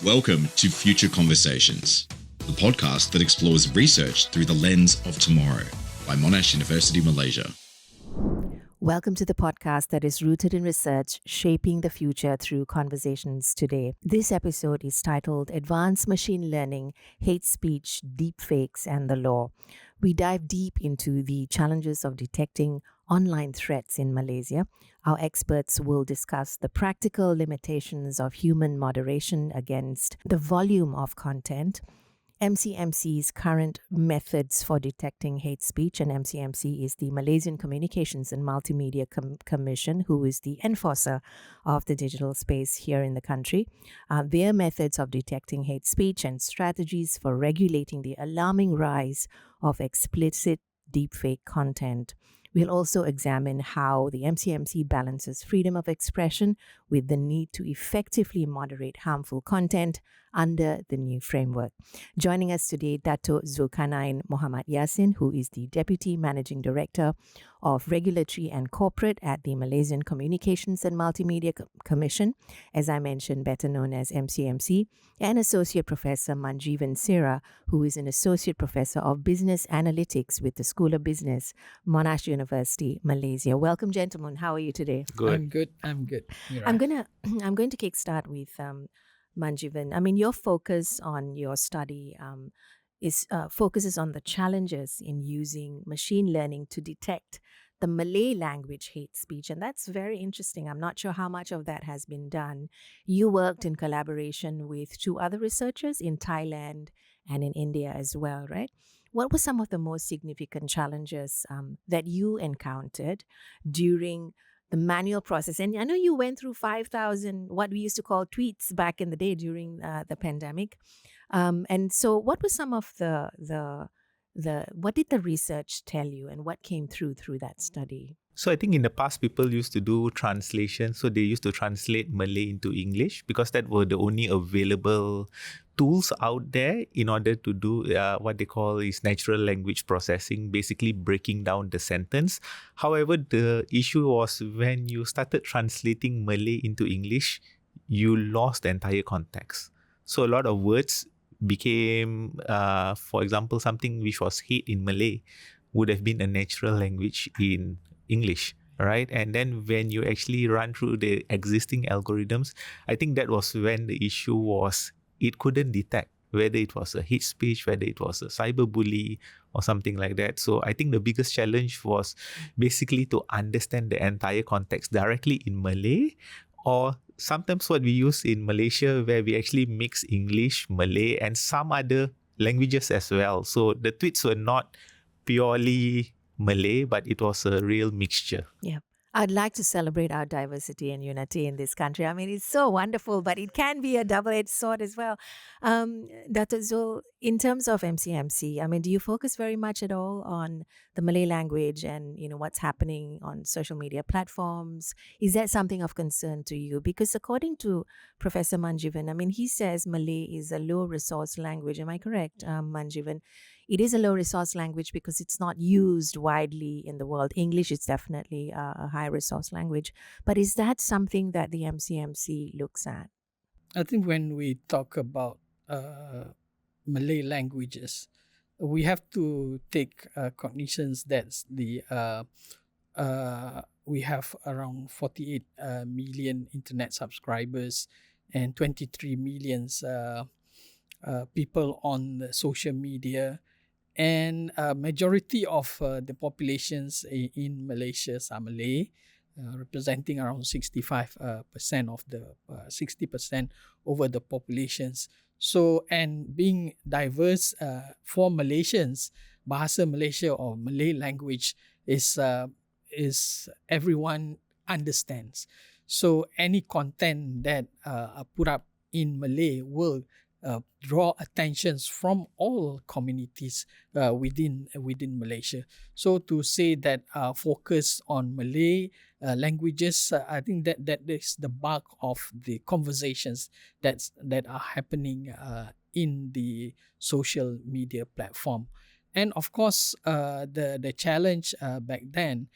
Welcome to Future Conversations, the podcast that explores research through the lens of tomorrow by Monash University, Malaysia. Welcome to the podcast that is rooted in research, shaping the future through conversations today. This episode is titled Advanced Machine Learning, Hate Speech, Deepfakes and the Law. We dive deep into the challenges of detecting online threats in Malaysia. Our experts will discuss the practical limitations of human moderation against the volume of content, MCMC's current methods for detecting hate speech, and MCMC is the Malaysian Communications and Multimedia Commission, who is the enforcer of the digital space here in the country. Their methods of detecting hate speech and strategies for regulating the alarming rise of explicit deepfake content. We'll also examine how the MCMC balances freedom of expression with the need to effectively moderate harmful content under the new framework. Joining us today, Datuk Zulkarnain Yasin, who is the Deputy Managing Director of Regulatory and Corporate at the Malaysian Communications and Multimedia Commission, as I mentioned, better known as MCMC, and Associate Professor Manjeevan Seera, who is an Associate Professor of Business Analytics with the School of Business, Monash University, Malaysia. Welcome, gentlemen. How are you today? Good. I'm good. Mira. I'm going to kickstart with Manjeevan. I mean, your focus on your study focuses on the challenges in using machine learning to detect the Malay language hate speech, and that's very interesting. I'm not sure how much of that has been done. You worked in collaboration with two other researchers in Thailand and in India as well, right? What were some of the most significant challenges that you encountered during the manual process? And I know you went through 5,000, what we used to call tweets back in the day during the pandemic. And so what were some of what did the research tell you and what came through that study? So I think in the past, people used to do translation. So they used to translate Malay into English because that were the only available tools out there in order to do what they call is natural language processing, basically breaking down the sentence. However, the issue was when you started translating Malay into English, you lost the entire context. So a lot of words became, for example, something which was hate in Malay would have been a natural language in English, right? And then when you actually run through the existing algorithms, I think that was when the issue was it couldn't detect whether it was a hate speech, whether it was a cyberbully or something like that. So I think the biggest challenge was basically to understand the entire context directly in Malay, or sometimes what we use in Malaysia where we actually mix English, Malay and some other languages as well. So the tweets were not purely Malay, but it was a real mixture. Yeah. I'd like to celebrate our diversity and unity in this country. I mean, it's so wonderful, but it can be a double-edged sword as well. Dr. Zul, in terms of MCMC, I mean, do you focus very much at all on the Malay language and, what's happening on social media platforms? Is that something of concern to you? Because according to Professor Manjeevan, I mean, he says Malay is a low-resource language. Am I correct, Manjeevan? It is a low-resource language because it's not used widely in the world. English is definitely a high-resource language. But is that something that the MCMC looks at? I think when we talk about Malay languages, we have to take cognizance that we have around 48 million internet subscribers and 23 million people on the social media. And majority of the populations in Malaysia are Malay, representing around 65% of the 60% over the populations. So, and being diverse for Malaysians, Bahasa Malaysia or Malay language is everyone understands. So any content that are put up in Malay will draw attentions from all communities within Malaysia. So to say that focus on Malay languages, I think that is the bulk of the conversations that are happening in the social media platform. And of course, the challenge back then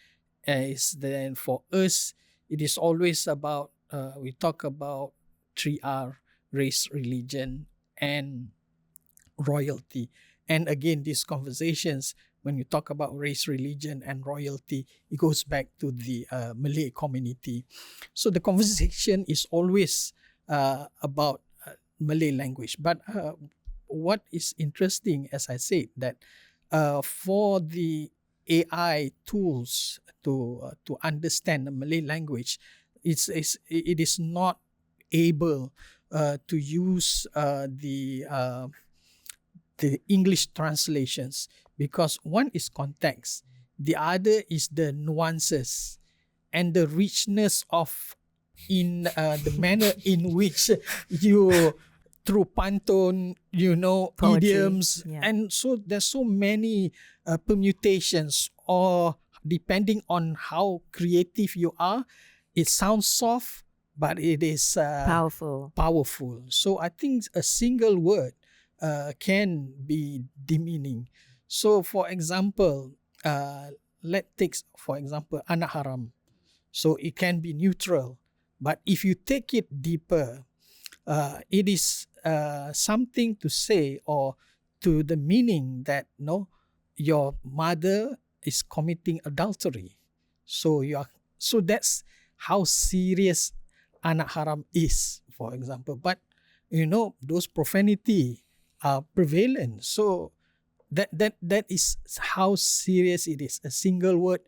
is then for us, it is always about, we talk about 3R, race, religion, and royalty. And again, these conversations, when you talk about race, religion, and royalty, it goes back to the Malay community. So the conversation is always about Malay language. But what is interesting, as I said, that for the AI tools to understand the Malay language, it is not able to use the English translations, because one is context, the other is the nuances and the richness of in the manner in which you through pantone, Poetry, idioms, yeah. and so there's so many permutations, or depending on how creative you are, it sounds soft, but it is Powerful. So I think a single word can be demeaning. So for example, let's take for example anak haram. So it can be neutral, but if you take it deeper, it is something to say, or to the meaning that your mother is committing adultery. So that's how serious anak haram is, for example. But those profanity are prevalent. So that is how serious it is. A single word,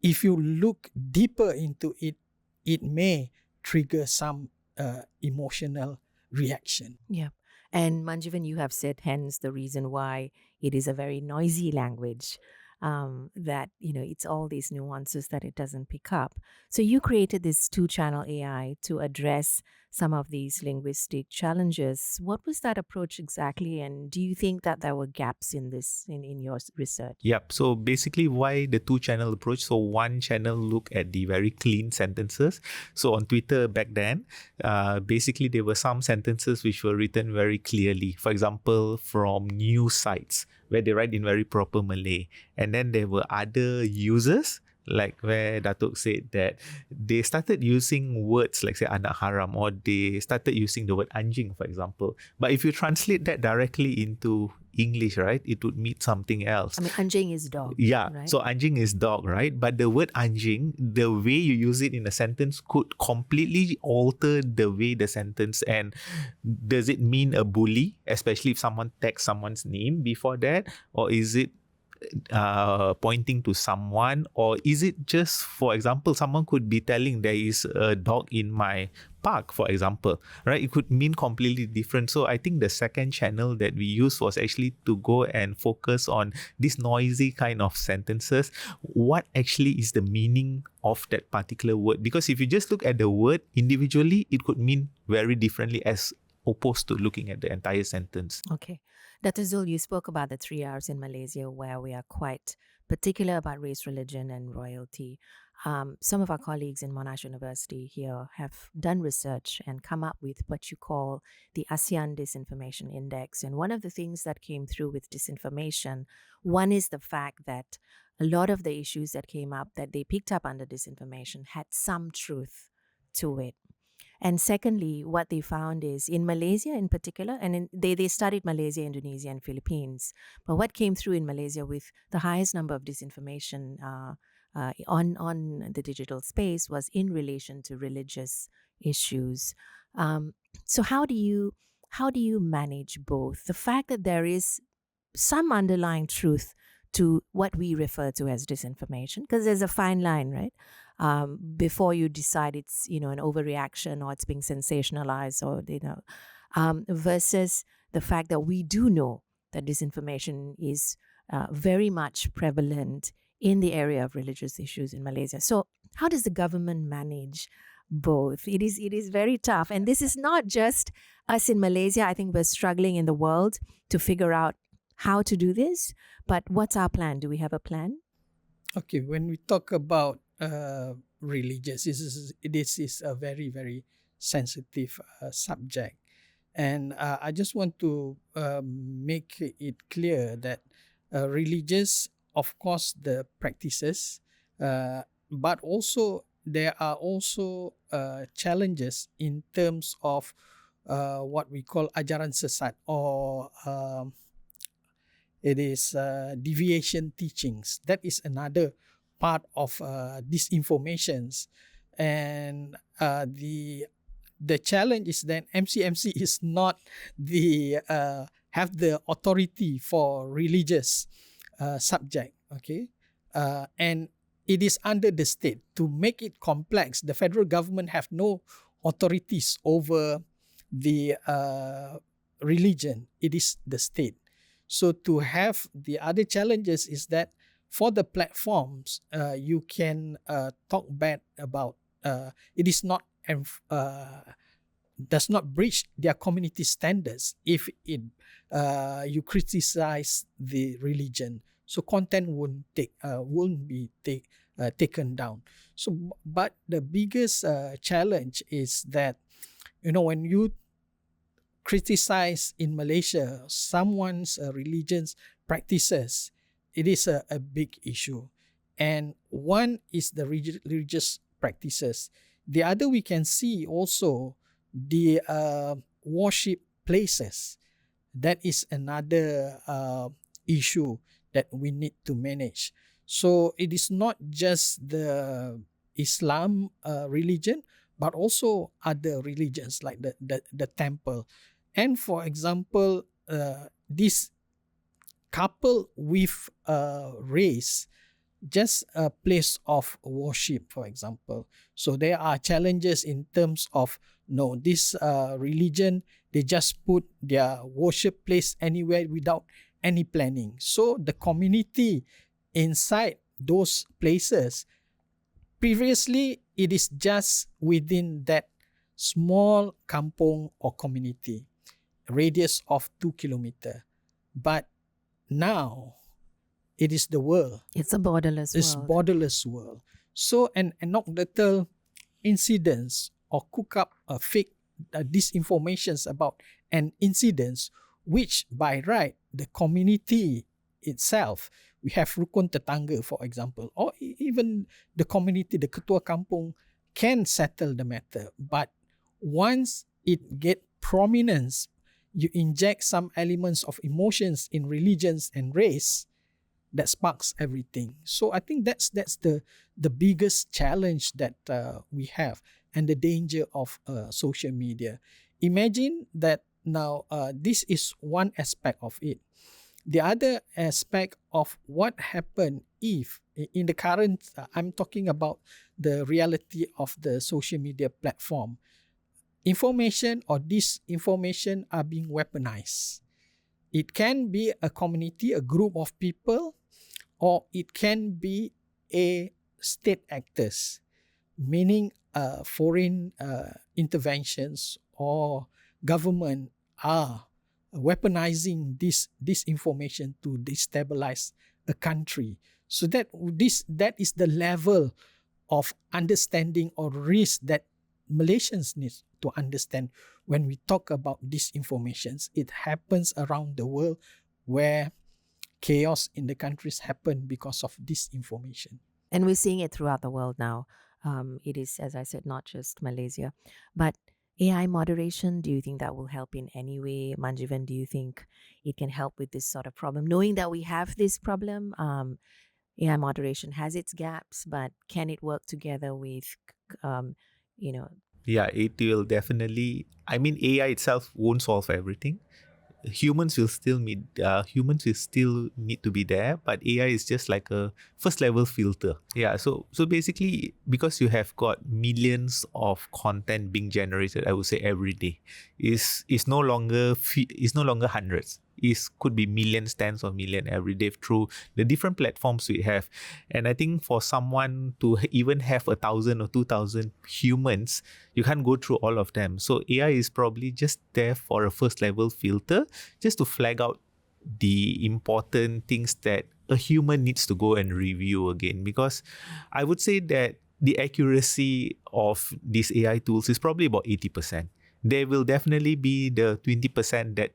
if you look deeper into it, it may trigger some emotional reaction. Yeah. And Manjeevan, you have said hence the reason why it is a very noisy language, that, it's all these nuances that it doesn't pick up. So you created this 2-channel AI to address some of these linguistic challenges. What was that approach exactly? And do you think that there were gaps in this, in your research? Yep. So basically, why the 2-channel approach? So one channel look at the very clean sentences. So on Twitter back then, basically there were some sentences which were written very clearly. For example, from news sites where they write in very proper Malay. And then there were other users, like where Datuk said that they started using words like say anak haram, or they started using the word anjing, for example. But if you translate that directly into English, right, it would mean something else. I mean, anjing is dog. Yeah, right? So anjing is dog, right? But the word anjing, the way you use it in a sentence could completely alter the way the sentence. And does it mean a bully, especially if someone tags someone's name before that? Or is it pointing to someone? Or is it just, for example, someone could be telling there is a dog in my park, for example, right? It could mean completely different. So I think the second channel that we used was actually to go and focus on this noisy kind of sentences. What actually is the meaning of that particular word? Because if you just look at the word individually, it could mean very differently as opposed to looking at the entire sentence. Okay. Dr. Zul, you spoke about the 3 R's in Malaysia, where we are quite particular about race, religion, and royalty. Some of our colleagues in Monash University here have done research and come up with what you call the ASEAN Disinformation Index. And one of the things that came through with disinformation, one is the fact that a lot of the issues that came up that they picked up under disinformation had some truth to it. And secondly, what they found is in Malaysia in particular, and they studied Malaysia, Indonesia, and Philippines. But what came through in Malaysia with the highest number of disinformation on the digital space was in relation to religious issues. So how do you manage both? The fact that there is some underlying truth to what we refer to as disinformation, because there's a fine line, right? Before you decide it's an overreaction or it's being sensationalized, or versus the fact that we do know that disinformation is very much prevalent in the area of religious issues in Malaysia. So how does the government manage both? It is very tough, and this is not just us in Malaysia. I think we're struggling in the world to figure out how to do this. But what's our plan? Do we have a plan? Okay, when we talk about religious, this is a very, very sensitive subject. And I just want to make it clear that religious, of course, the practices, but also there are also challenges in terms of what we call ajaran sesat, or it is deviation teachings. That is another part of disinformations. And the challenge is that MCMC is not the have the authority for religious subject, okay, and it is under the state. To make it complex, the federal government have no authorities over the religion. It is the state. So to have the other challenges is that for the platforms, you can talk bad about. It is not does not breach their community standards if it you criticize the religion. So content won't be taken down. So, but the biggest challenge is that, you know, when you criticize in Malaysia someone's religion's practices, it is a big issue. And one is the religious practices. The other, we can see also the worship places. That is another issue that we need to manage. So it is not just the Islam religion, but also other religions like the temple. And for example, this coupled with race, just a place of worship, for example. So there are challenges in terms of, no, this religion, they just put their worship place anywhere without any planning. So the community inside those places, previously it is just within that small kampong or community, radius of 2 kilometers. But now it is the world. It's a borderless world. Borderless world. So an anecdotal incidents or cook up fake disinformations about an incident, which by right the community itself, we have rukun tetangga, for example, or even the community, the ketua kampung, can settle the matter. But once it get prominence, you inject some elements of emotions in religions and race, that sparks everything. So I think that's the biggest challenge that we have, and the danger of social media. Imagine that now this is one aspect of it. The other aspect of what happened if in the current, I'm talking about the reality of the social media platform, information or disinformation are being weaponized. It can be a community, a group of people, or it can be a state actors, meaning foreign interventions or government are weaponizing this information to destabilize a country. So that is the level of understanding or risk that Malaysians need to understand when we talk about disinformations. It happens around the world where chaos in the countries happen because of disinformation. And we're seeing it throughout the world now. It is, as I said, not just Malaysia. But AI moderation, do you think that will help in any way? Manjeevan, do you think it can help with this sort of problem? Knowing that we have this problem, AI moderation has its gaps, but can it work together with, Yeah, it will definitely. I mean, AI itself won't solve everything. Humans will still need to be there, but AI is just like a first level filter. Yeah, so basically, because you have got millions of content being generated, I would say every day, is no longer hundreds. It could be millions, tens of millions every day through the different platforms we have. And I think for someone to even have 1,000 or 2,000 humans, you can't go through all of them. So AI is probably just there for a first level filter, just to flag out the important things that a human needs to go and review again. Because I would say that the accuracy of these AI tools is probably about 80%. There will definitely be the 20% that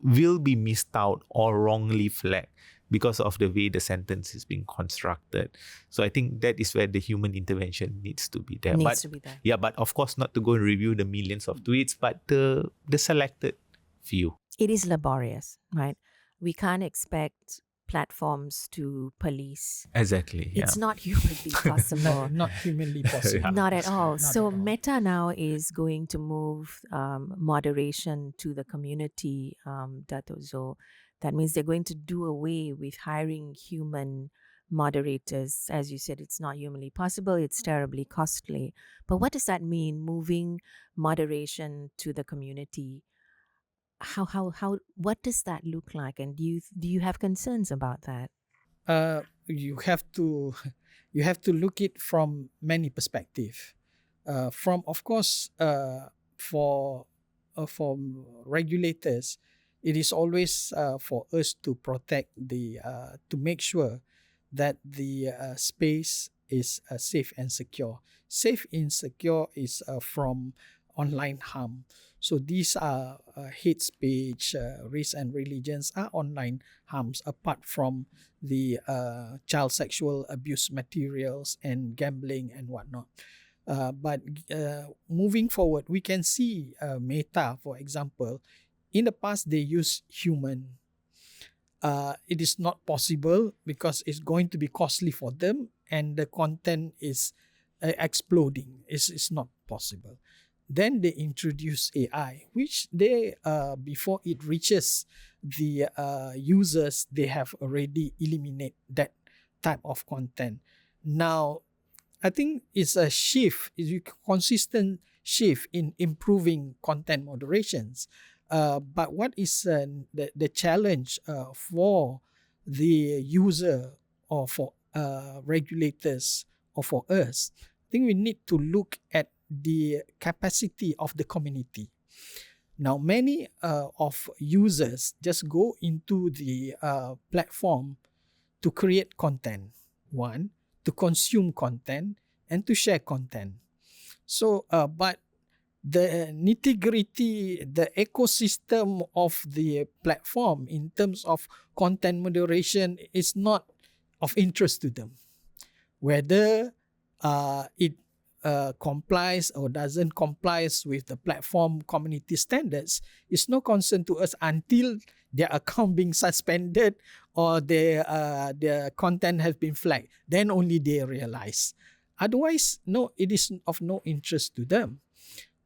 will be missed out or wrongly flagged. because of the way the sentence is being constructed. So I think that is where the human intervention needs to be there. Needs to be there. Yeah, but of course not to go and review the millions of tweets, but the selected few. It is laborious, right? We can't expect platforms to police. Exactly. Yeah. It's not humanly possible. Not humanly possible. Yeah. Not at all. Not So at all. Meta now is going to move moderation to the community, Datuk Zul. That means they're going to do away with hiring human moderators. As you said, it's not humanly possible. It's terribly costly. But what does that mean, moving moderation to the community? How what does that look like? And do you have concerns about that? You have to look it from many perspectives. From of course, for regulators, it is always for us to protect to make sure that the space is safe and secure. Safe and secure is from online harm. So these are hate speech, race and religions are online harms apart from the child sexual abuse materials and gambling and whatnot. But moving forward, we can see Meta, for example. In the past, they use human. It is not possible because it's going to be costly for them and the content is exploding. It's not possible. Then they introduce AI, which they before it reaches the users, they have already eliminated that type of content. Now, I think it's a shift, it's a consistent shift in improving content moderations. But what is the challenge for the user or for regulators or for us? I think we need to look at the capacity of the community. Now, many of users just go into the platform to create content, one, to consume content, and to share content. So, but the nitty-gritty, the ecosystem of the platform in terms of content moderation is not of interest to them. Whether it complies or doesn't complies with the platform community standards is no concern to us until their account being suspended or their content has been flagged. Then only they realize. Otherwise, no, it is of no interest to them.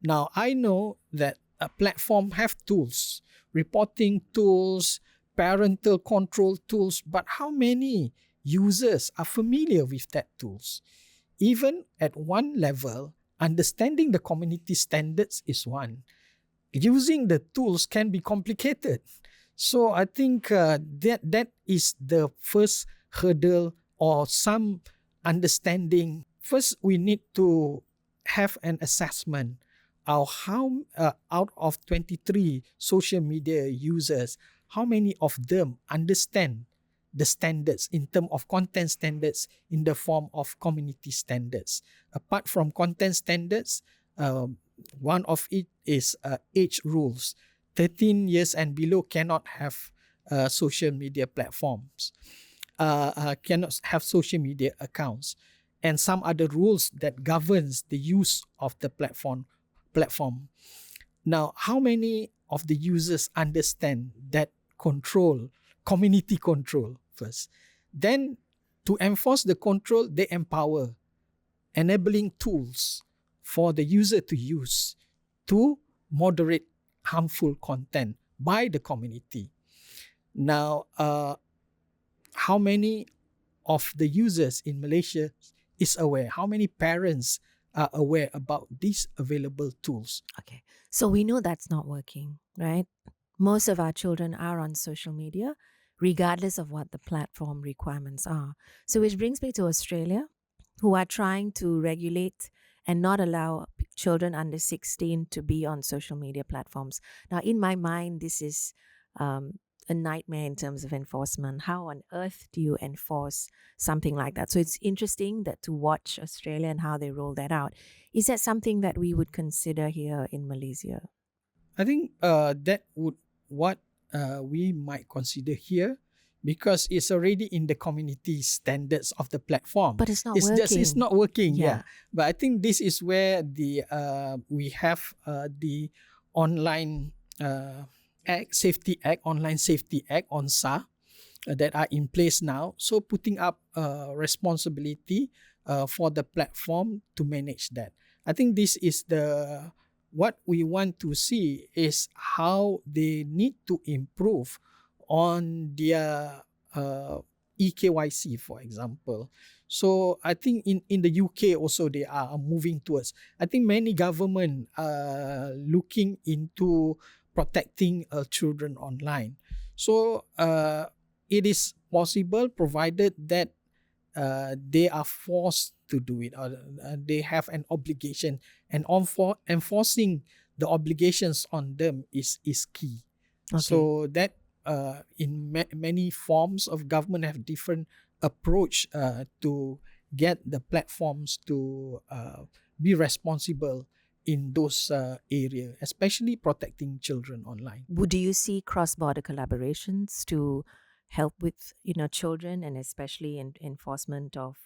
Now, I know that a platform have tools, reporting tools, parental control tools, but how many users are familiar with that tools? Even at one level, understanding the community standards is one. Using the tools can be complicated. So I think that is the first hurdle or some understanding. First, we need to have an assessment of how out of 23 social media users, how many of them understand the standards in terms of content standards in the form of community standards. Apart from content standards, one of it is age rules. 13 years and below cannot have social media platforms, cannot have social media accounts, and some other rules that governs the use of the platform. Now, how many of the users understand that control, community control first? Then, to enforce the control, they empower, enabling tools for the user to use to moderate harmful content by the community. Now, how many of the users in Malaysia is aware? How many parents are aware about these available tools? Okay. So we know that's not working, right? Most of our children are on social media, regardless of what the platform requirements are. So which brings me to Australia, who are trying to regulate and not allow children under 16 to be on social media platforms. Now, in my mind, this is a nightmare in terms of enforcement. How on earth do you enforce something like that? So it's interesting that to watch Australia and how they roll that out. Is that something that we would consider here in Malaysia? I think that would what we might consider here because it's already in the community standards of the platform. But it's not it's working. it's not working. Yeah. But I think this is where we have the online safety act, online safety act, ONSA, that are in place now. So putting up responsibility for the platform to manage that. I think this is what we want to see is how they need to improve on their EKYC, for example. So I think in the UK also they are moving towards. I think many government are looking into protecting children online. So it is possible provided that they are forced to do it, or they have an obligation, and enforcing the obligations on them is key. Okay. So that in many forms of government have different approach to get the platforms to be responsible in those areas, especially protecting children online. Do you see cross-border collaborations to help with children, and especially in enforcement of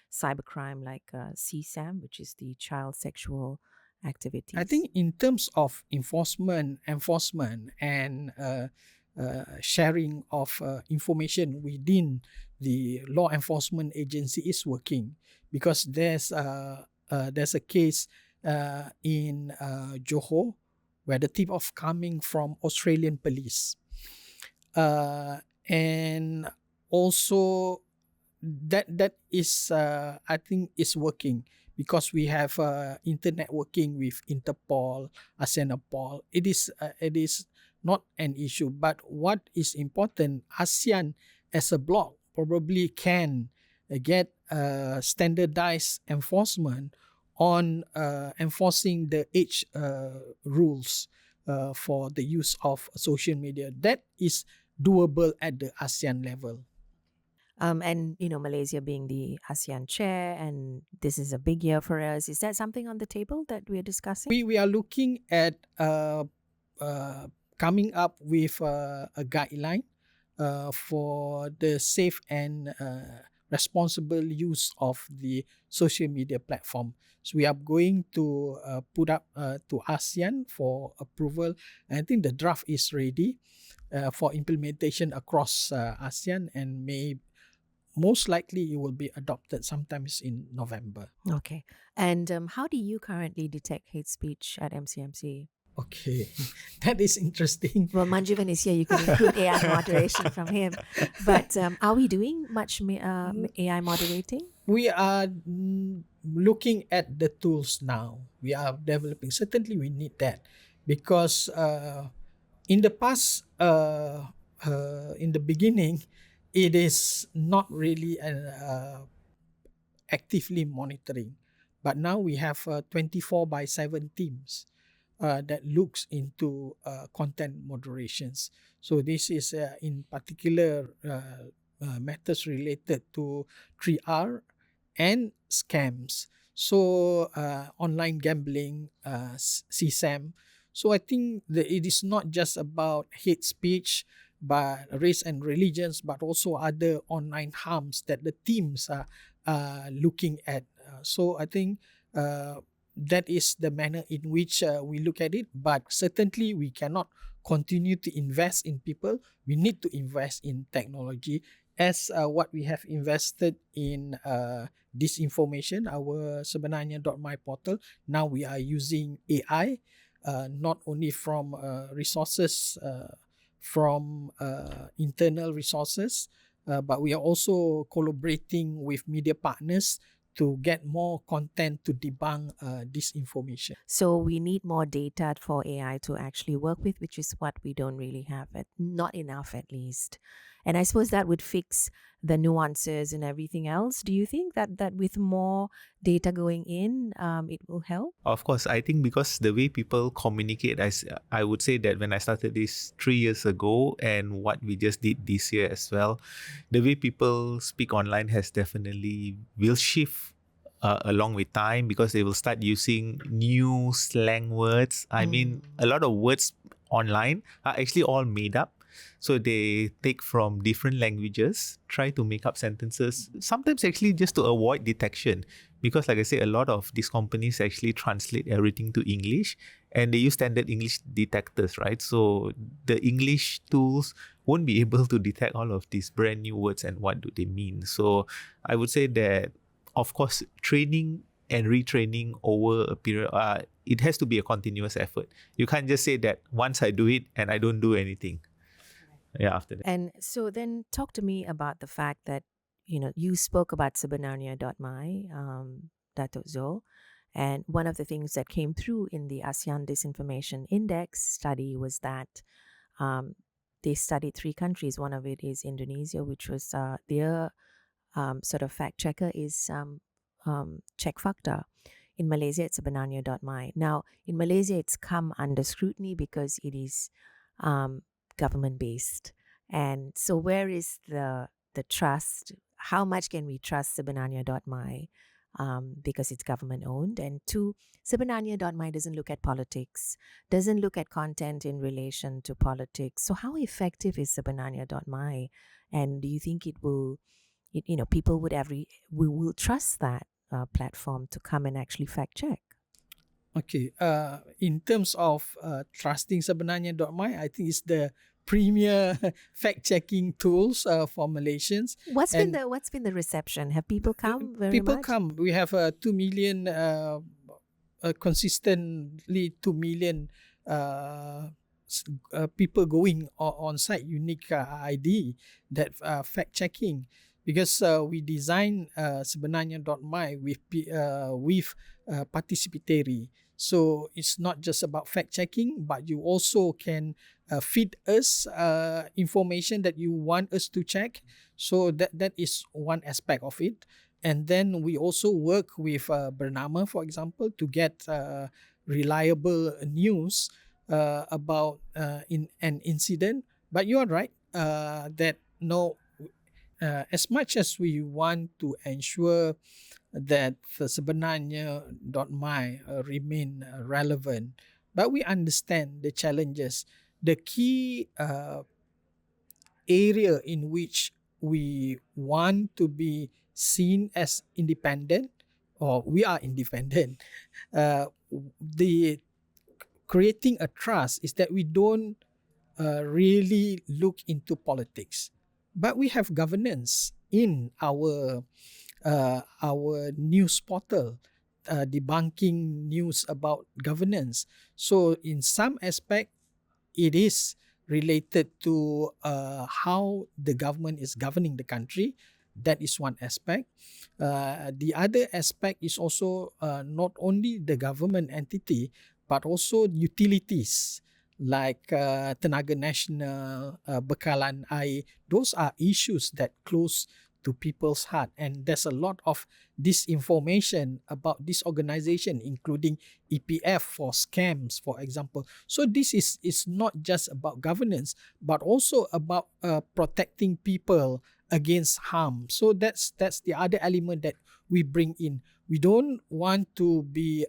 cybercrime like CSAM, which is the child sexual activities? I think in terms of enforcement and sharing of information within the law enforcement agency is working, because there's a case in Johor where the tip-off coming from Australian police. And also that is I think is working, because we have internet working with Interpol, ASEAN. It is not an issue, but what is important, ASEAN as a bloc probably can get standardized enforcement on enforcing the age rules for the use of social media. That is doable at the ASEAN level. And Malaysia being the ASEAN chair, and this is a big year for us. Is that something on the table that we're discussing? We are looking at coming up with a guideline for the safe and responsible use of the social media platform. So we are going to put up to ASEAN for approval. And I think the draft is ready for implementation across ASEAN, and most likely it will be adopted sometimes in November. Okay. And how do you currently detect hate speech at MCMC? Okay, that is interesting. Well, Manjeevan is here. You can include AI moderation from him. But are we doing much AI moderating? We are looking at the tools now. We are developing. Certainly, we need that, because in the past, in the beginning, it is not really actively monitoring. But now we have 24/7 teams that looks into content moderations. So this is in particular matters related to 3R and scams. So online gambling, CSAM. So I think that it is not just about hate speech, but race and religions, but also other online harms that the teams are looking at. So I think that is the manner in which we look at it. But certainly we cannot continue to invest in people. We need to invest in technology, as what we have invested in disinformation, our Sebenarnya.my portal. Now we are using AI, not only from resources from internal resources, but we are also collaborating with media partners to get more content to debunk disinformation. So we need more data for AI to actually work with, which is what we don't really have, not enough at least. And I suppose that would fix the nuances and everything else. Do you think that with more data going in, it will help? Of course, I think because the way people communicate, I would say that when I started this 3 years ago and what we just did this year as well, the way people speak online has definitely will shift along with time, because they will start using new slang words. I mean, a lot of words online are actually all made up. So they take from different languages, try to make up sentences, sometimes actually just to avoid detection. Because like I say, a lot of these companies actually translate everything to English and they use standard English detectors, right? So the English tools won't be able to detect all of these brand new words and what do they mean. So I would say that, of course, training and retraining over a period, it has to be a continuous effort. You can't just say that once I do it and I don't do anything. Yeah, after that. And so then talk to me about the fact that, you spoke about Sebenarnya.my, Datuk Zul, and one of the things that came through in the ASEAN Disinformation Index study was that they studied 3 countries. One of it is Indonesia, which was their sort of fact checker is Check Fakta. In Malaysia, it's Sebenarnya.my. Now, in Malaysia, it's come under scrutiny because it is government-based. And so where is the trust? How much can we trust Sebenarnya.my because it's government-owned? And 2, Sebenarnya.my doesn't look at politics, doesn't look at content in relation to politics. So how effective is Sebenarnya.my? And do you think it will, people we will trust that platform to come and actually fact check? Okay. In terms of trusting Sebenarnya.my, I think it's the premier fact-checking tools for Malaysians. What's been the reception? Have people come very People much? come. We have 2 million, consistently 2 million people going on site, unique ID that fact-checking. Because we design Sebenarnya.my with participatory. So it's not just about fact-checking, but you also can feed us information that you want us to check. So that is one aspect of it. And then we also work with Bernama, for example, to get reliable news about in an incident. But you are right that as much as we want to ensure that the Sebenarnya.my remain relevant, but we understand the challenges. The key area in which we want to be seen as independent, or we are independent, the creating a trust is that we don't really look into politics, but we have governance in our news portal, debunking news about governance. So in some aspect, it is related to how the government is governing the country. That is one aspect. The other aspect is also not only the government entity, but also utilities like Tenaga Nasional, Bekalan Air. Those are issues that close to people's heart, and there's a lot of disinformation about this organization, including EPF for scams, for example. So this is not just about governance, but also about protecting people against harm. So that's the other element that we bring in. We don't want to be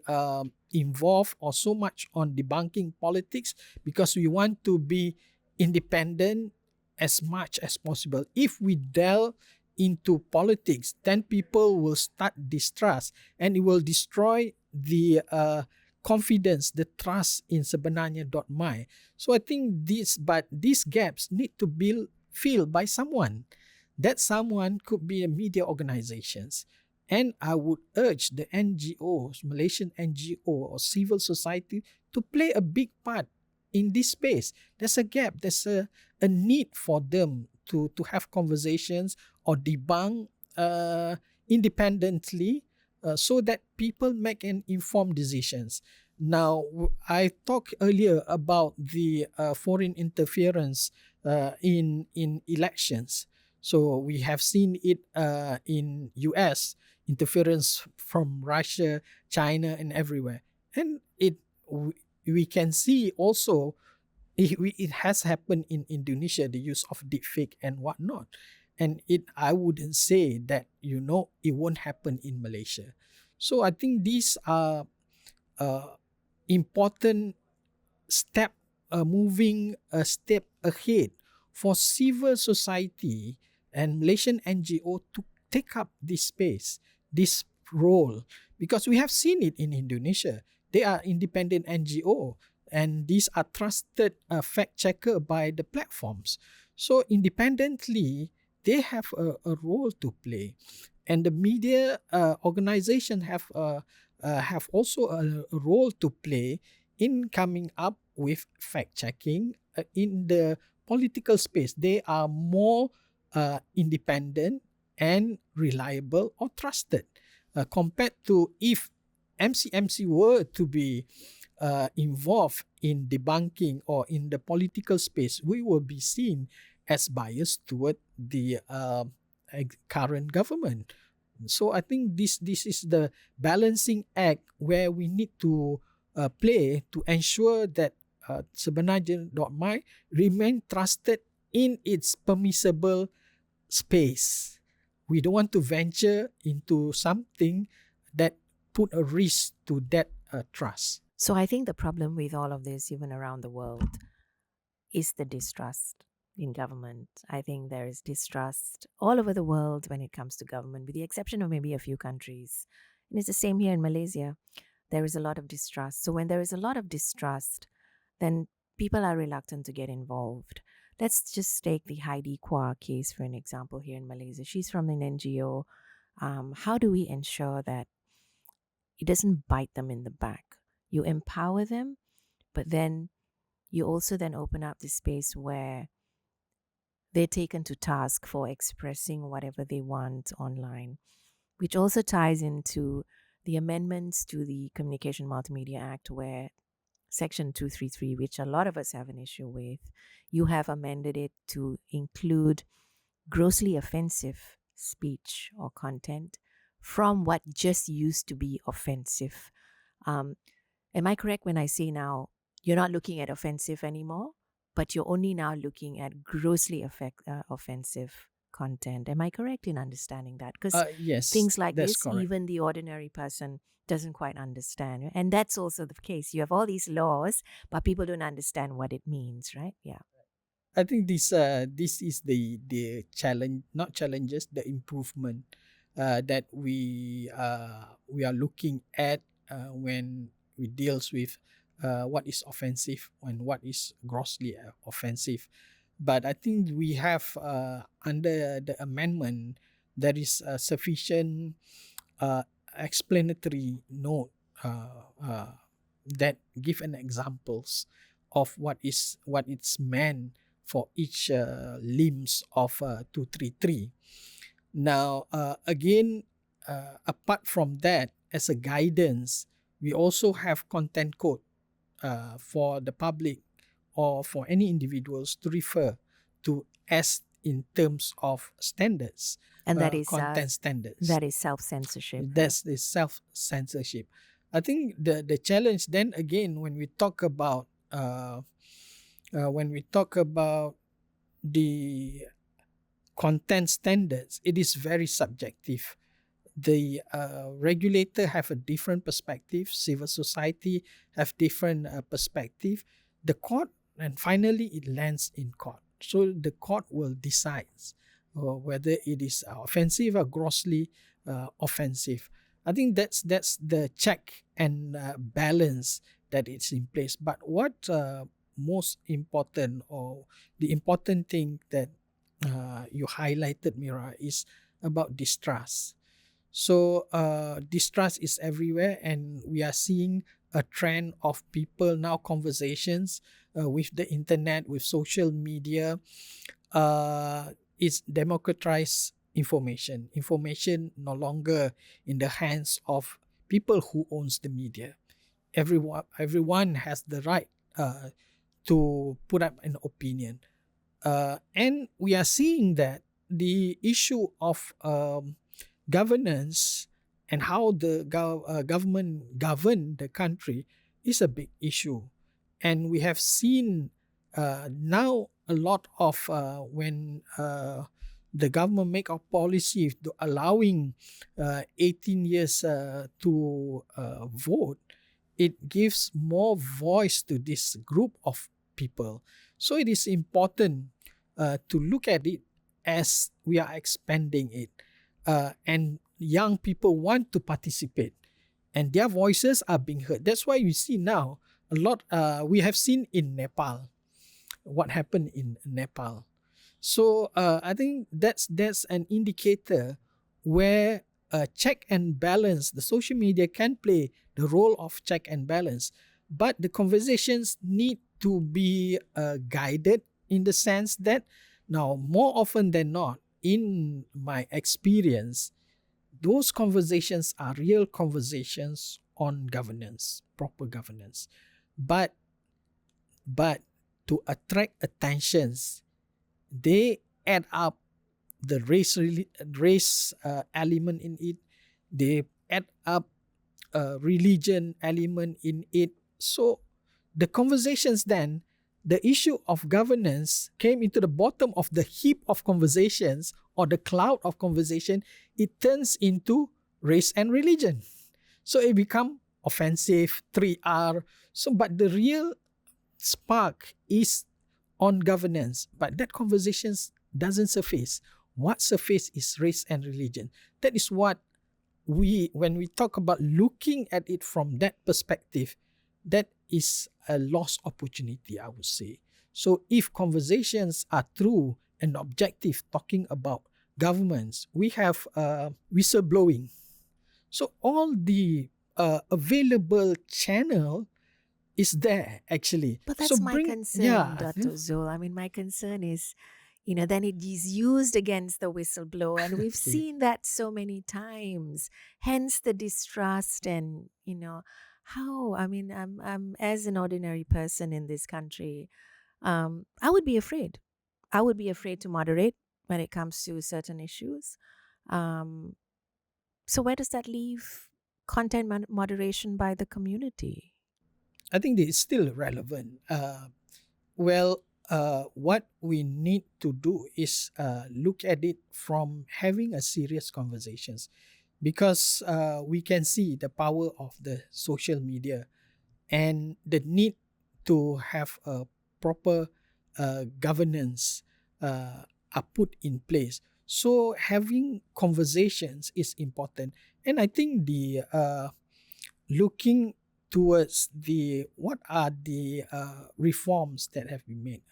involved or so much on debunking politics, because we want to be independent as much as possible. If we delve into politics, then people will start distrust, and it will destroy the confidence, the trust in Sebenarnya.my. So I think these gaps need to be filled by someone. That someone could be the media organizations. And I would urge the NGOs, Malaysian NGO or civil society, to play a big part in this space. There's a gap. There's a need for them to have conversations or debunk independently, so that people make an informed decisions. Now, I talked earlier about the foreign interference in elections. So we have seen it in US, interference from Russia, China, and everywhere. And we can see also it has happened in Indonesia, the use of deepfake and whatnot. And I wouldn't say that, it won't happen in Malaysia. So I think these are important step, moving a step ahead for civil society and Malaysian NGO to take up this space, this role, because we have seen it in Indonesia. They are independent NGO and these are trusted fact checker by the platforms. So independently, they have a role to play, and the media organization have also a role to play in coming up with fact checking in the political space. They are more independent and reliable or trusted compared to if MCMC were to be involved in debunking or in the political space, we will be seen as biased toward the current government. So I think this is the balancing act where we need to play to ensure that Sebenarnya.my remain trusted in its permissible space. We don't want to venture into something that put a risk to that trust. So I think the problem with all of this, even around the world, is the distrust in government. I think there is distrust all over the world when it comes to government, with the exception of maybe a few countries. And it's the same here in Malaysia. There is a lot of distrust. So when there is a lot of distrust, then people are reluctant to get involved. Let's just take the Heidi Kwa case for an example here in Malaysia. She's from an NGO. How do we ensure that it doesn't bite them in the back? You empower them, but then you also then open up the space where they're taken to task for expressing whatever they want online, which also ties into the amendments to the Communication Multimedia Act, where Section 233, which a lot of us have an issue with, you have amended it to include grossly offensive speech or content from what just used to be offensive. Am I correct when I say now you're not looking at offensive anymore, but you're only now looking at grossly offensive content? Am I correct in understanding that? Because yes, things like that's this, correct. even the ordinary person doesn't quite understand. And that's also the case. You have all these laws, but people don't understand what it means, right? Yeah. I think this is the challenge, not challenges, the improvement that we are looking at when we deals with what is offensive and what is grossly offensive. But I think we have under the amendment there is a sufficient explanatory note that give an examples of what it's meant for each limbs of 233. Now, again, apart from that, as a guidance, we also have content code for the public or for any individuals to refer to as in terms of standards. And that is content standards. That is self-censorship. That's the self-censorship. I think the challenge then again when we talk about the content standards, it is very subjective. The regulator have a different perspective. Civil society have different perspective. The court, and finally it lands in court. So the court will decide whether it is offensive or grossly offensive. I think that's the check and balance that it's in place. But what most important, or the important thing that you highlighted, Mira, is about distrust. So distrust is everywhere, and we are seeing a trend of people now conversations with the internet, with social media. It's democratized information. Information no longer in the hands of people who owns the media. Everyone has the right to put up an opinion. And we are seeing that the issue of governance and how the government govern the country is a big issue. And we have seen now a lot of when the government make a policy to allowing 18 years to vote, it gives more voice to this group of people. So it is important to look at it as we are expanding it, and young people want to participate, and their voices are being heard. That's why you see now a lot. We have seen in Nepal what happened in Nepal. So I think that's an indicator where check and balance. The social media can play the role of check and balance, but the conversations need to be guided in the sense that now more often than not, in my experience, those conversations are real conversations on governance, proper governance, but to attract attentions, they add up the race element in it. They add up religion element in it. So the conversations then, the issue of governance came into the bottom of the heap of conversations or the cloud of conversation. It turns into race and religion. So it become offensive, 3R. So, but the real spark is on governance, but that conversations doesn't surface. What surface is race and religion. That is what when we talk about looking at it from that perspective, that is a lost opportunity, I would say. So if conversations are true and objective, talking about governments, we have whistleblowing. So all the available channel is there actually. But that's so my concern, Datuk yeah. Zul. I mean, my concern is, then it is used against the whistleblower, and we've Okay. seen that so many times. Hence the distrust, and how. I mean, I'm as an ordinary person in this country, I would be afraid. I would be afraid to moderate when it comes to certain issues. So where does that leave content moderation by the community? I think it's still relevant. What we need to do is look at it from having a serious conversations, because we can see the power of the social media and the need to have a proper governance are put in place. So having conversations is important, and I think the looking towards what are the reforms that have been made.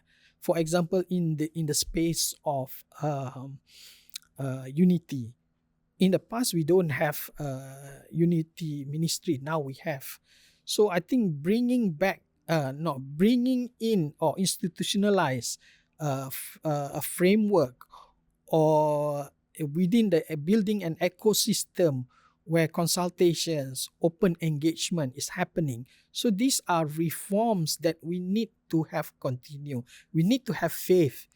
For example, in the space of unity. In the past, we don't have unity ministry. Now we have. So I think bringing in or institutionalize a framework, or within the building an ecosystem where consultations, open engagement is happening. So these are reforms that we need to have continue. We need to have faith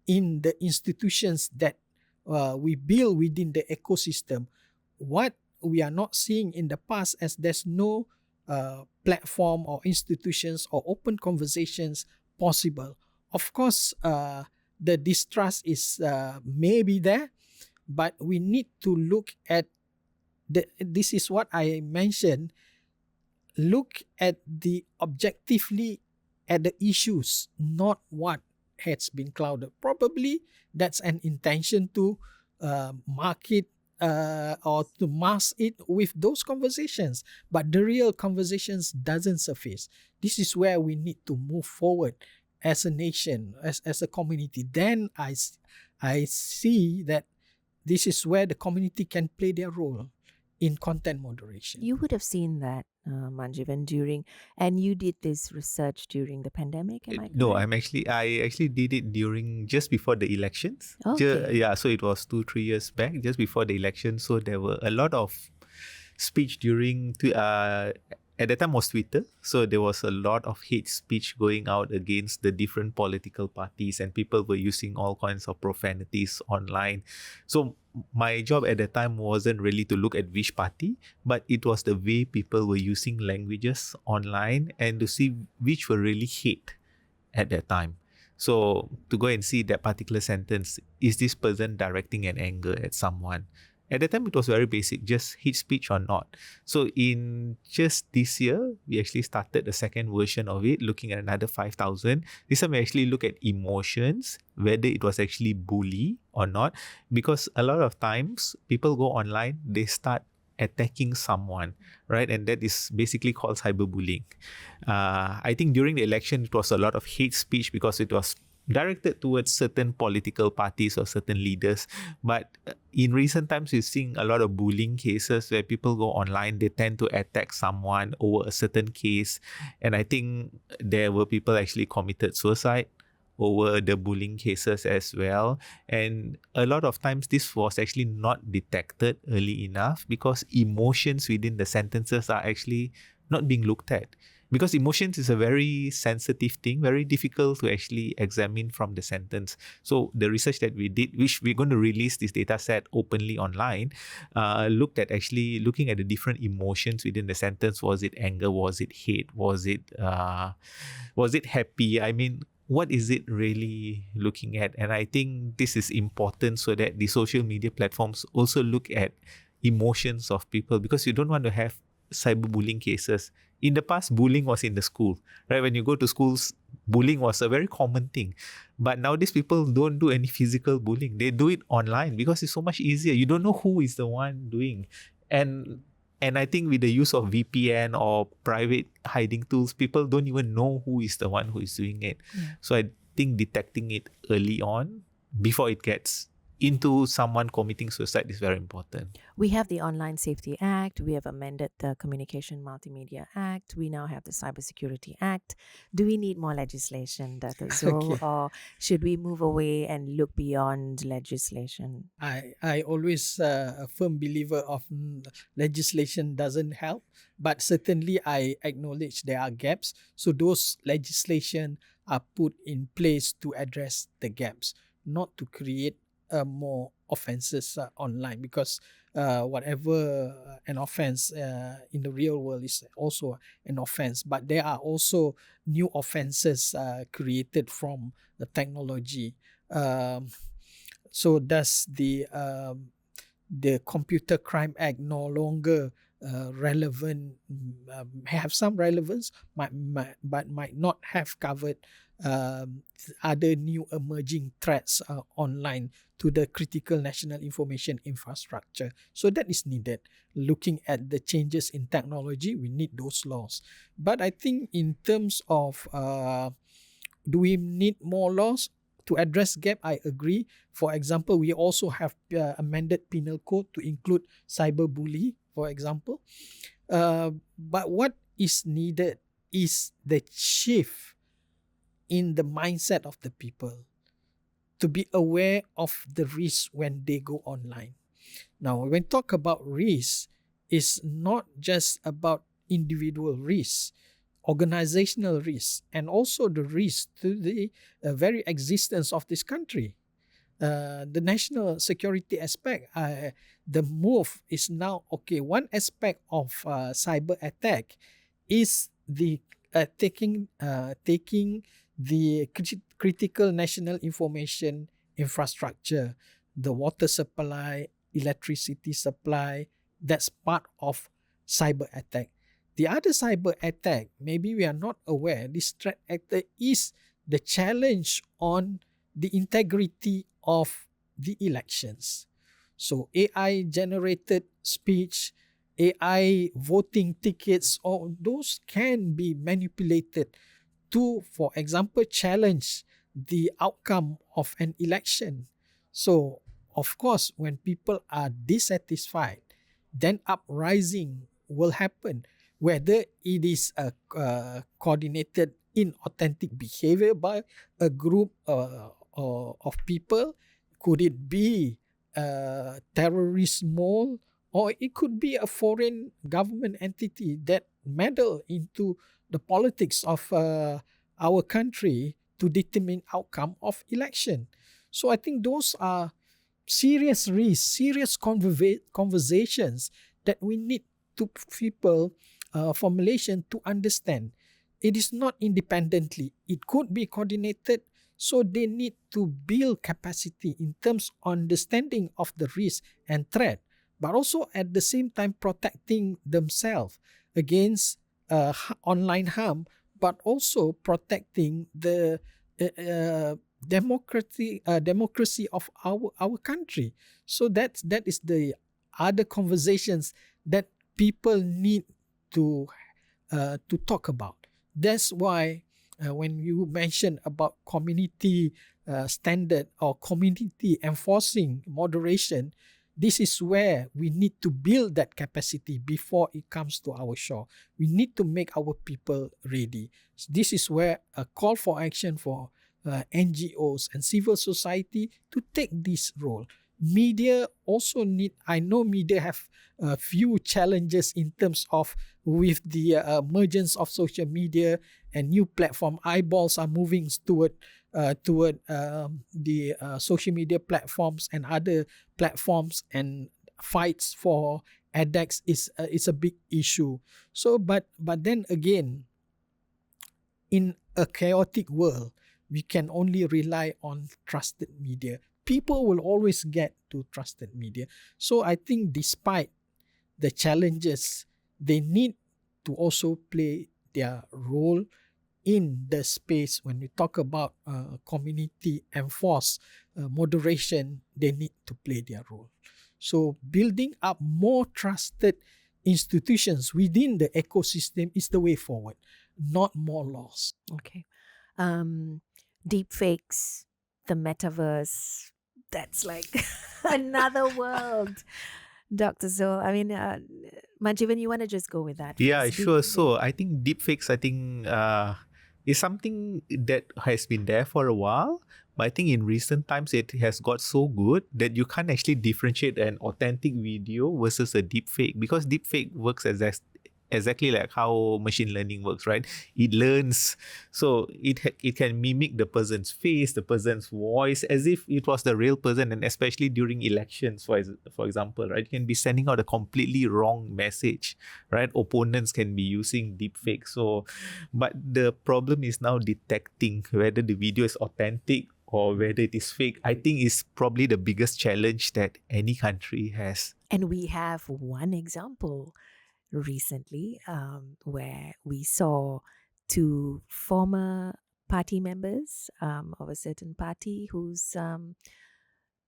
in the institutions that we build within the ecosystem. What we are not seeing in the past, as there's no platform or institutions or open conversations possible. Of course, the distrust is maybe there, but we need to look at this is what I mentioned. Look at the objectively at the issues, not what has been clouded. Probably that's an intention to market or to mask it with those conversations, but the real conversations doesn't surface. This is where we need to move forward as a nation, as a community. Then I see that this is where the community can play their role in content moderation. You would have seen that, Manjeevan, and you did this research during the pandemic, am I correct? No, I actually did it just before the elections. Okay. So it was 2-3 years back, just before the election. So there were a lot of speech at that time was Twitter. So there was a lot of hate speech going out against the different political parties, and people were using all kinds of profanities online. So my job at the time wasn't really to look at which party, but it was the way people were using languages online and to see which were really hate at that time. So to go and see that particular sentence, is this person directing an anger at someone? At the time, it was very basic, just hate speech or not. So in just this year, we actually started the second version of it, looking at another 5,000. This time we actually look at emotions, whether it was actually bully or not. Because a lot of times, people go online, they start attacking someone, right? And that is basically called cyberbullying. I think during the election, it was a lot of hate speech because it was directed towards certain political parties or certain leaders. But in recent times, we're seeing a lot of bullying cases where people go online, they tend to attack someone over a certain case. And I think there were people actually committed suicide over the bullying cases as well. And a lot of times this was actually not detected early enough because emotions within the sentences are actually not being looked at. Because emotions is a very sensitive thing, very difficult to actually examine from the sentence. So the research that we did, which we're going to release this data set openly online, looked at actually looking at the different emotions within the sentence. Was it anger? Was it hate? Was it happy? I mean, what is it really looking at? And I think this is important so that the social media platforms also look at emotions of people, because you don't want to have cyberbullying cases. In the past, bullying was in the school, right? When you go to schools, bullying was a very common thing. But nowadays, people don't do any physical bullying. They do it online because it's so much easier. You don't know who is the one doing. And I think with the use of VPN or private hiding tools, people don't even know who is the one who is doing it. So I think detecting it early on before it gets into someone committing suicide is very important. We have the Online Safety Act. We have amended the Communication Multimedia Act. We now have the Cybersecurity Act. Do we need more legislation, Datuk Zul, or should we move away and look beyond legislation? I always a firm believer of legislation doesn't help, but certainly I acknowledge there are gaps. So those legislation are put in place to address the gaps, not to create more offenses online, because whatever an offense in the real world is also an offense, but there are also new offenses created from the technology. So does the Computer Crime Act no longer relevant, have some relevance, but might not have covered other new emerging threats online to the critical national information infrastructure. So that is needed. Looking at the changes in technology, we need those laws. But I think in terms of do we need more laws to address gap? I agree. For example, we also have amended penal code to include cyberbullying, for example. But what is needed is the shift in the mindset of the people to be aware of the risk when they go online. Now, when talk about risk, it's not just about individual risk, organizational risk, and also the risk to the very existence of this country. The national security aspect, the move is now, okay, one aspect of cyber attack is the taking the critical national information infrastructure, the water supply, electricity supply. That's part of cyber attack. The other cyber attack, maybe we are not aware, this threat actor is the challenge on the integrity of the elections. So AI generated speech, AI voting tickets, all those can be manipulated to, for example, challenge the outcome of an election. So, of course, when people are dissatisfied, then uprising will happen. Whether it is a coordinated inauthentic behavior by a group of people, could it be a terrorist mole, or it could be a foreign government entity that meddle into the politics of our country to determine outcome of election. So I think those are serious risks, serious conversations that we need to people for Malaysian to understand. It is not independently. It could be coordinated. So they need to build capacity in terms of understanding of the risk and threat but also at the same time protecting themselves against online harm, but also protecting the democracy of our country. So that is the other conversations that people need to talk about. That's why when you mention about community standard or community enforcing moderation, this is where we need to build that capacity before it comes to our shore. We need to make our people ready. This is where a call for action for NGOs and civil society to take this role. Media also need, I know media have a few challenges in terms of with the emergence of social media and new platform. Eyeballs are moving toward the social media platforms and other platforms, and fights for adX is a big issue. So but then again, in a chaotic world, we can only rely on trusted media. People will always get to trusted media. So I think despite the challenges, they need to also play their role in the space. When we talk about community enforced moderation, they need to play their role. So building up more trusted institutions within the ecosystem is the way forward, not more laws. Okay. Deepfakes, the metaverse, that's like another world. Dr. Zul, I mean, Manjeevan, you want to just go with that? Yeah, first? sure. So I think deepfakes, is something that has been there for a while. But I think in recent times, it has got so good that you can't actually differentiate an authentic video versus a deepfake, because deepfake works exactly like how machine learning works, right? It learns, so it can mimic the person's face, the person's voice, as if it was the real person. And especially during elections, for example, right, you can be sending out a completely wrong message, right? Opponents can be using deepfake. So, but the problem is now detecting whether the video is authentic or whether it is fake. I think is probably the biggest challenge that any country has. And we have one example recently where we saw two former party members of a certain party whose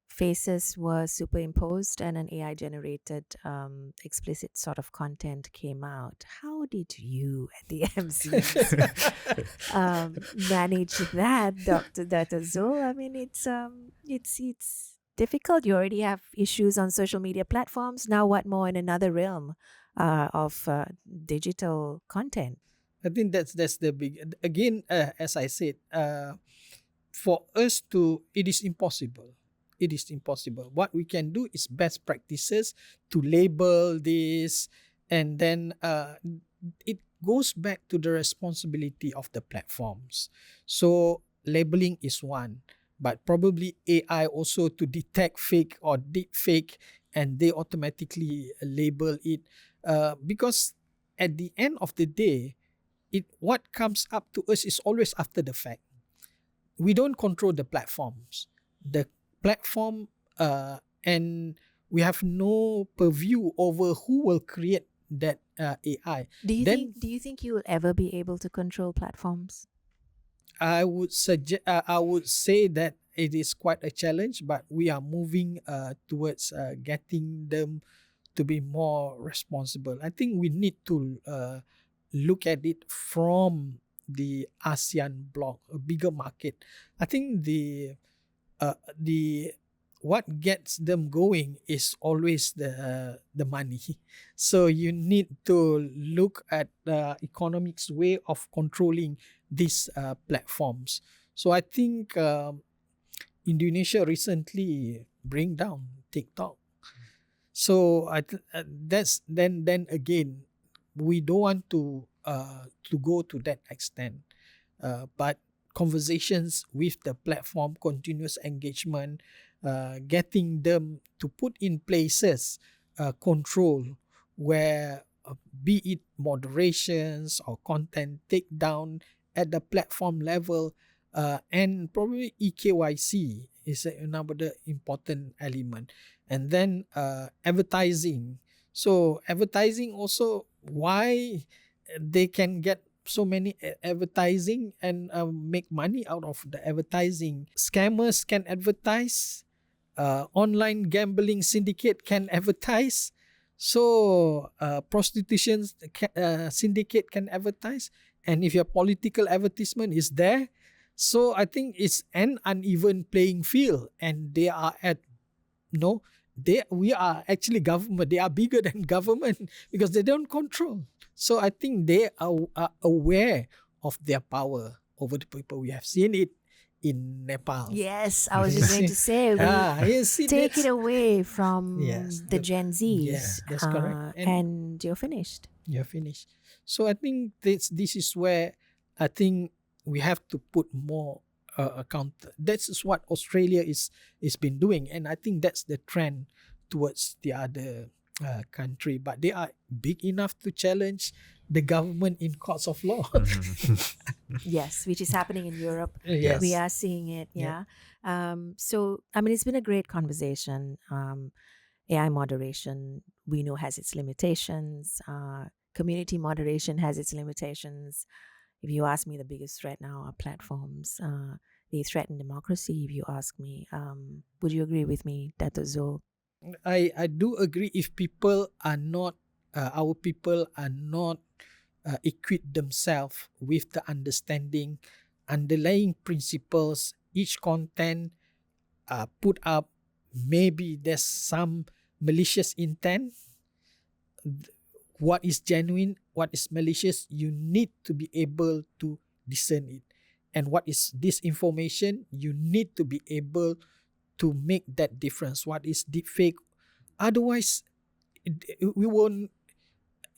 faces were superimposed and an AI generated explicit sort of content came out. How did you at the MCMC manage that, Dr. Zul? I mean, it's difficult. You already have issues on social media platforms. Now what more in another realm of digital content? I think that's the big, again, as I said, for us to, it is impossible. It is impossible. What we can do is best practices to label this, and then it goes back to the responsibility of the platforms. So labeling is one, but probably AI also to detect fake or deep fake, and they automatically label it, because at the end of the day, what comes up to us is always after the fact. We don't control the platforms. The platform and we have no purview over who will create that AI. Do you think you will ever be able to control platforms? I would say that it is quite a challenge, but we are moving towards getting them to be more responsible. I think we need to look at it from the ASEAN bloc, a bigger market. I think the what gets them going is always the money. So you need to look at the economics way of controlling these platforms. So I think Indonesia recently bring down TikTok. So that's then again, we don't want to go to that extent, but conversations with the platform, continuous engagement, getting them to put in places control where be it moderations or content takedown at the platform level, and probably EKYC is another important element. And then advertising. So advertising also, why they can get so many advertising and make money out of the advertising. Scammers can advertise. Online gambling syndicate can advertise. So prostitution syndicate can advertise. And if your political advertisement is there, so I think it's an uneven playing field, and they are we are actually government. They are bigger than government because they don't control. So I think they are aware of their power over the people. We have seen it in Nepal. Yes, I was just going to say, take it away from the Gen Zs. Yeah, that's correct. And you're finished. You're finished. So I think this is where I think we have to put more account. That's what Australia is been doing, and I think that's the trend towards the other country. But they are big enough to challenge the government in courts of law. Yes, which is happening in Europe. Yes. We are seeing it. Yeah. So I mean, it's been a great conversation. AI moderation, we know, has its limitations. Community moderation has its limitations. If you ask me, the biggest threat now are platforms. They threaten democracy, if you ask me. Would you agree with me, Datuk Zul? I do agree. If people are not, our people are not equip themselves with the underlying principles, each content put up, maybe there's some malicious intent. What is genuine, what is malicious, you need to be able to discern it. And what is disinformation, you need to be able to make that difference. What is deepfake? Otherwise, we won't.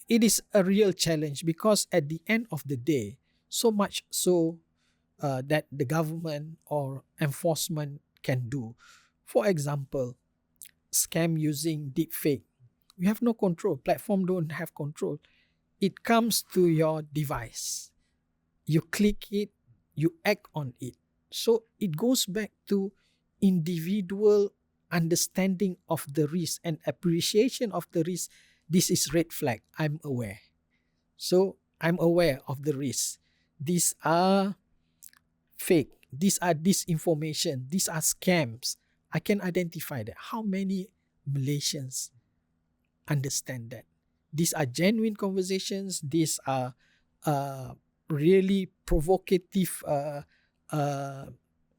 It is a real challenge, because at the end of the day, so much so that the government or enforcement can do. For example, scam using deepfake. We have no control. Platform don't have control. It comes to your device. You click it, you act on it. So it goes back to individual understanding of the risk and appreciation of the risk. This is red flag. I'm aware. So I'm aware of the risk. These are fake. These are disinformation. These are scams. I can identify that. How many Malaysians understand that? These are genuine conversations. These are really provocative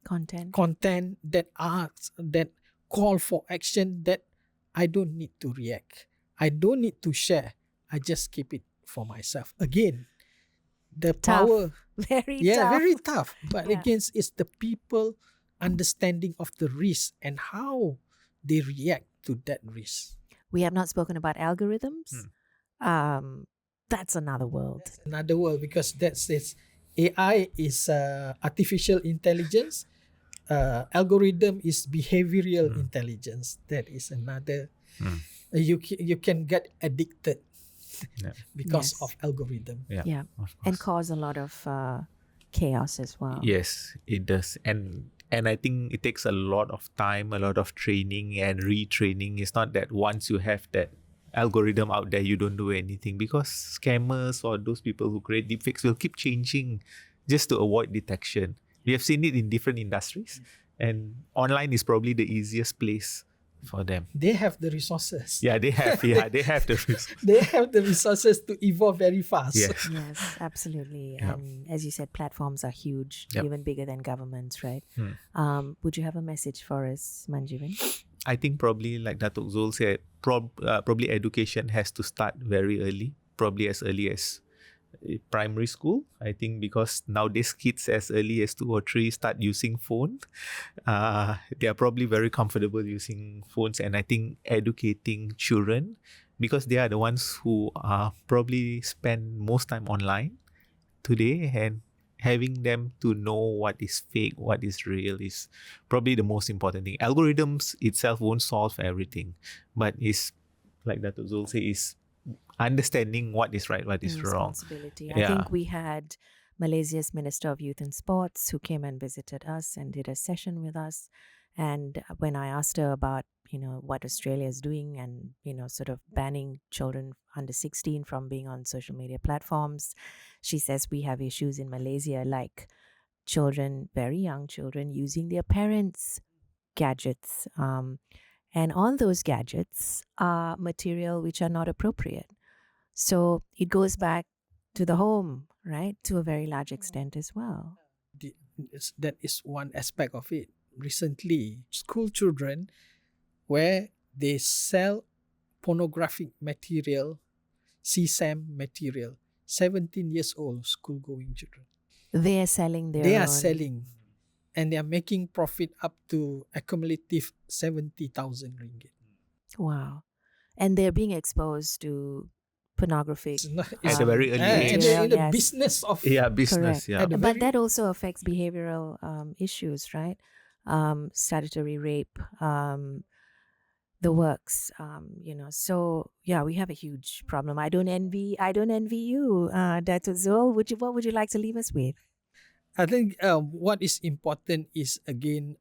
content that call for action, that I don't need to react. I don't need to share. I just keep it for myself. Again, the tough. power. Very tough. But again, it's the people understanding of the risk and how they react to that risk. We have not spoken about algorithms. That's another world. Another world, because that's AI is artificial intelligence. Algorithm is behavioral intelligence. That is another. You can get addicted because of algorithm. Yeah. And cause a lot of chaos as well. Yes, it does. And I think it takes a lot of time, a lot of training and retraining. It's not that once you have that algorithm out there, you don't do anything, because scammers or those people who create deepfakes will keep changing just to avoid detection. We have seen it in different industries, and online is probably the easiest place for them. They have the resources. Yeah, they have. Yeah, they have the resources. They have the resources to evolve very fast. Yes, yes, absolutely. Yeah. And as you said, platforms are huge, Yep. even bigger than governments, right? Would you have a message for us, Manjeevan? I think probably, like Datuk Zul said, probably education has to start very early, probably as early as primary school. I think because nowadays kids as early as 2 or 3 start using phone. They are probably very comfortable using phones, and I think educating children, because they are the ones who probably spend most time online today, and having them to know what is fake, what is real is probably the most important thing. Algorithms itself won't solve everything, but it's, like Datuk Zul say, is understanding what is right, what is wrong. I think we had Malaysia's Minister of Youth and Sports who came and visited us and did a session with us. And when I asked her about, what Australia is doing and, sort of banning children under 16 from being on social media platforms, she says we have issues in Malaysia like children, very young children, using their parents' gadgets. And on those gadgets are material which are not appropriate. So it goes back to the home, right? To a very large extent as well. That is one aspect of it. Recently, school children, where they sell pornographic material, CSAM material, 17 years old school-going children. They are selling their They are own. selling, and they are making profit up to a cumulative 70,000 ringgit. Wow. And they're being exposed to pornographic. At a very early age. And they're in the Yes. business of Business. Correct. Yeah. But that also affects behavioral issues, right? Statutory rape, the works, So yeah, we have a huge problem. I don't envy you, Datuk Zul. What would you like to leave us with? I think what is important is, again,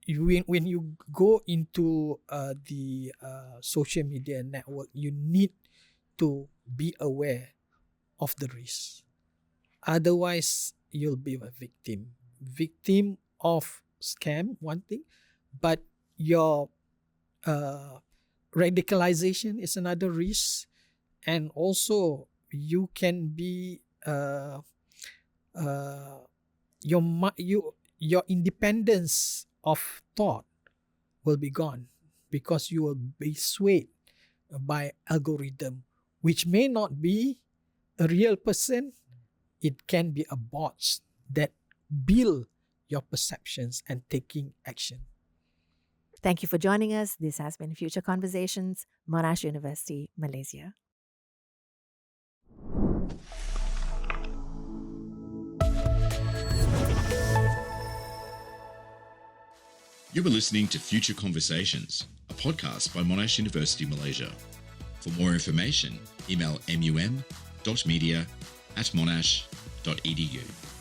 when you go into the social media network, you need to be aware of the risk. Otherwise, you'll be a victim of scam, one thing, but your radicalization is another risk, and also you can be your independence of thought will be gone because you will be swayed by algorithm, which may not be a real person. It can be a bot that build your perceptions and taking action. Thank you for joining us. This has been Future Conversations, Monash University, Malaysia. You were listening to Future Conversations, a podcast by Monash University, Malaysia. For more information, email mum.media@monash.edu.